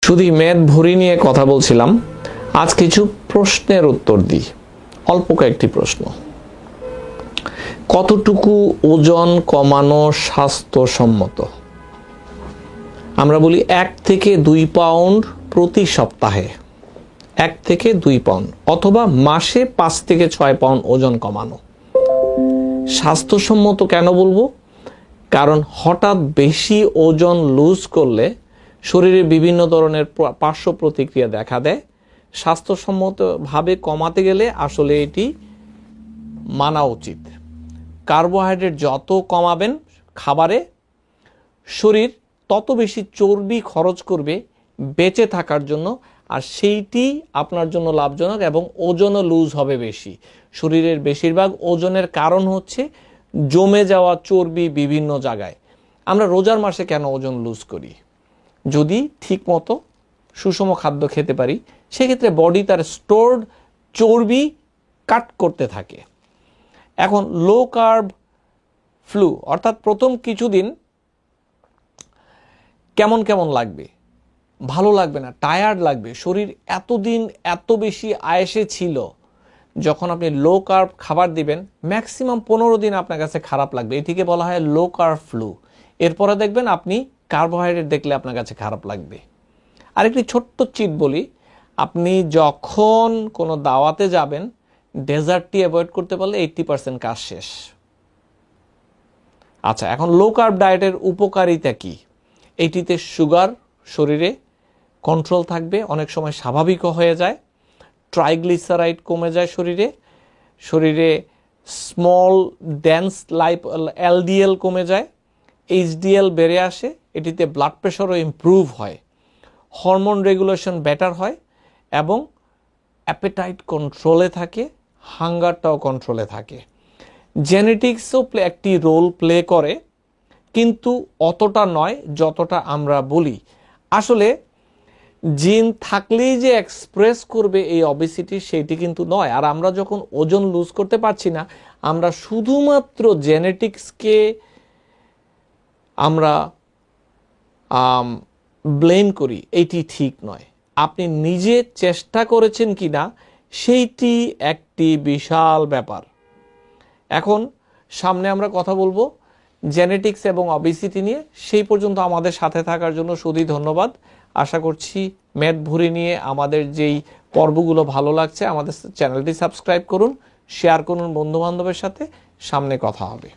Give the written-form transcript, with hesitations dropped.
শুধু মেদ ভরি নিয়ে কথা বলছিলাম, আজ কিছু প্রশ্নের উত্তর দিই। অল্প কয়েকটি প্রশ্ন। কতটুকু ওজন কমানো স্বাস্থ্যসম্মত? আমরা বলি 1 থেকে 2 পাউন্ড প্রতি সপ্তাহে, 1 থেকে 2 পাউন্ড অথবা মাসে 5 থেকে 6 পাউন্ড ওজন কমানো স্বাস্থ্যসম্মত। কেন বলবো? কারণ হঠাৎ বেশি ওজন লুজ করলে শরীরে বিভিন্ন ধরনের পার্শ্ব প্রতিক্রিয়া দেখা দেয়। স্বাস্থ্যসম্মতভাবে কমাতে গেলে আসলে এটি মানা উচিত। কার্বোহাইড্রেট যত কমাবেন খাবারে, শরীর তত বেশি চর্বি খরচ করবে বেঁচে থাকার জন্য, আর সেইটি আপনার জন্য লাভজনক এবং ওজনও লুজ হবে বেশি। শরীরের বেশিরভাগ ওজনের কারণ হচ্ছে জমে যাওয়া চর্বি বিভিন্ন জায়গায়। আমরা রোজার মাসে কেন ওজন লুজ করি? যদি ঠিকমতো সুষম খাদ্য খেতে পারি, সেক্ষেত্রে বডি তার স্টোরড চর্বি কাট করতে থাকে। এখন লো কার্ব ফ্লু, অর্থাৎ প্রথম কিছুদিন কেমন কেমন লাগবে, ভালো লাগবে না, টায়ার্ড লাগবে। শরীর এতদিন এত বেশি আয়েসে ছিল, যখন আপনি লো কার্ব খাবার দিবেন ম্যাক্সিমাম 15 দিন আপনার কাছে খারাপ লাগবে। এটিকে বলা হয় লো কার্ব ফ্লু। এরপরে দেখবেন আপনি কার্বোহাইড্রেট দেখলে আপনার কাছে খারাপ লাগবে। আরেকটি ছোট্ট চিট বলি, আপনি যখন কোনো দাওয়াতে যাবেন ডেজার্টটি অ্যাভয়েড করতে পারলে 80% কাজ শেষ। আচ্ছা, এখন লো কার্ব ডায়েটের উপকারিতা কি? এইটিতে সুগার শরীরে কন্ট্রোল থাকবে, অনেক সময় স্বাভাবিকও হয়ে যায়। ট্রাইগ্লিসারাইড কমে যায় শরীরে স্মল ডেন্স এলডিএল কমে যায়, এইচডিএল বেড়ে আসে। এটিতে ব্লাড প্রেশারও ইমপ্রুভ হয়, হরমোন রেগুলেশন বেটার হয় এবং অ্যাপেটাইট কন্ট্রোলে থাকে, হাঙ্গারটাও কন্ট্রোলে থাকে। জেনেটিক্সও একটি রোল প্লে করে, কিন্তু অতটা নয় যতটা আমরা বলি। আসলে জিন থাকলেই যে এক্সপ্রেস করবে এই অবেসিটি, সেইটি কিন্তু নয়। আর আমরা যখন ওজন লুজ করতে পারছি না, আমরা শুধুমাত্র জেনেটিক্সকে আমরা ব্লেম করি, এইটি ঠিক নয়। আপনি নিজে চেষ্টা করেছেন কিনা সেইটি একটি বিশাল ব্যাপার। এখন সামনে আমরা কথা বলবো জেনেটিক্স এবং অবেসিটি নিয়ে। সেই পর্যন্ত আমাদের সাথে থাকার জন্য শুধুই ধন্যবাদ। আশা করছি মেদ ভরি নিয়ে আমাদের যেই পর্বগুলো ভালো লাগছে, আমাদের চ্যানেলটি সাবস্ক্রাইব করুন, শেয়ার করুন বন্ধু বান্ধবের সাথে। সামনে কথা হবে।